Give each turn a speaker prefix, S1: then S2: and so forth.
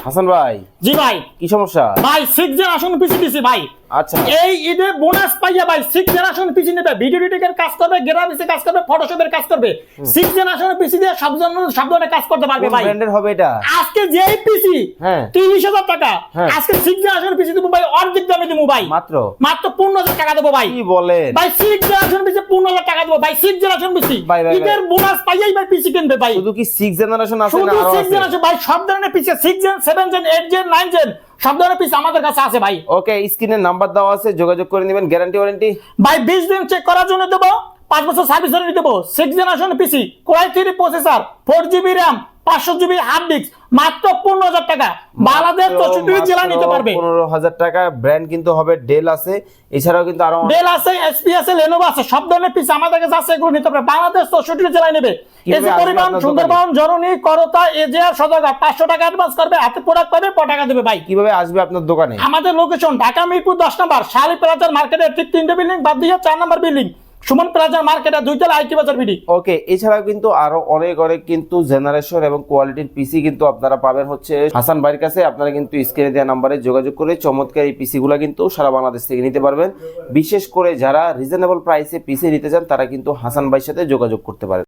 S1: হাসান ভাই,
S2: জি ভাই।
S1: কি সমস্যা
S2: ভাই 6 জেনারেশন পিসি দিছি ভাই।
S1: আচ্ছা,
S2: এই ঈদে বোনাস পাইয়া ভাই 6 জেনারেশন পিসি নেবে, ভিডিও এডিটিংয়ের কাজ করবে, গ্রাফিক্সের কাজ করবে, ফটোশপের কাজ করবে। 6 জেনারেশন পিসি দিয়ে সব ধরনের কাজ করতে পারবে
S1: কোন
S2: ভাই।
S1: ব্র্যান্ডের হবে এটা?
S2: আজকে যেই পিসি
S1: হ্যাঁ
S2: 30,000 টাকা,
S1: হ্যাঁ।
S2: আজকে 6 জেনারেশন পিসি দেবো ভাই, অর্ধেক দামে দেবো ভাই,
S1: মাত্র
S2: মাত্র 15,000 টাকা দেবো ভাই।
S1: কি বলেন
S2: ভাই 6 জেনারেশন পিসি 15,000 টাকা দেবো ভাই, 6 জেনারেশন পিসি।
S1: ভাই, ভাই,
S2: ঈদের বোনাস পাইয়াই ভাই পিসি কিনবে ভাই।
S1: শুধু কি 6 জেনারেশন আছে
S2: শুধু
S1: না আরো
S2: 6
S1: আছে?
S2: জেনারেশন ভাই, সব ধরনের পিসি 6 জেন, 7 জেন, 8 জেন, 9 জেন সব ধরনের পিসি আমাদের কাছে আছে ভাই।
S1: ওকে, স্ক্রিনে নাম্বার দেওয়া আছে, যোগাযোগ করে নেবেন। গ্যারান্টি ওয়ারেন্টি
S2: ভাই 20 দিন চেক করার জন্য দেবো, 5 বছর সার্ভিস ওয়ারেন্টি দেবো। 6 generation PC, core i 3 processor, 4GB RAM, 500GB hard disk, মাত্র 15,000 টাকা। বাংলাদেশ 64 জেলা নিতে পারবে।
S1: 15,000 টাকা। ব্র্যান্ড কিন্তু হবে ডেল আছে, এছাড়াও কিন্তু আরো
S2: ডেল আছে, এসপি আছে, লেনোভো আছে, সব ধরনের পিসি আমাদের কাছে আছে, এগুলো নিতে পারবে। বাংলাদেশ 64 জেলায় নেবে।
S1: কিভাবে
S2: এসে
S1: আসবে
S2: পরিবহন,
S1: আপনার
S2: সুন্দরবন, জরনি, করতা, এজিআর, সদরঘাট 500 টাকা অ্যাডভান্স করবে, হাতে প্রোডাক্ট পাবে, টাকা দেবে ভাই।
S1: কিভাবে আসবে আপনার দোকানে?
S2: আমাদের লোকেশন ঢাকা মিরপুর 10 নম্বর শালি প্লাজার মার্কেটের ঠিক 3টে বিল্ডিং বাদ দিয়ে 4 নম্বর বিল্ডিং, সুমন প্লাজার মার্কেটের 2 তলা আইটি বাজার বিডি।
S1: ওকে, এছাড়াও কিন্তু আরো অনেক কিন্তু জেনারেশন এবং কোয়ালিটির পিসি কিন্তু আপনারা পাবেন হচ্ছে হাসান ভাইয়ের কাছে। আপনারা কিন্তু স্ক্রিনে দেওয়া নাম্বারে যোগাযোগ করে চমৎকার এই পিসি গুলা কিন্তু সারা বাংলাদেশ থেকে নিতে পারবেন। বিশেষ করে যারা রিজনেবল প্রাইসে পিসি নিতে চান তারা কিন্তু হাসান ভাইয়ের সাথে যোগাযোগ করতে পারেন।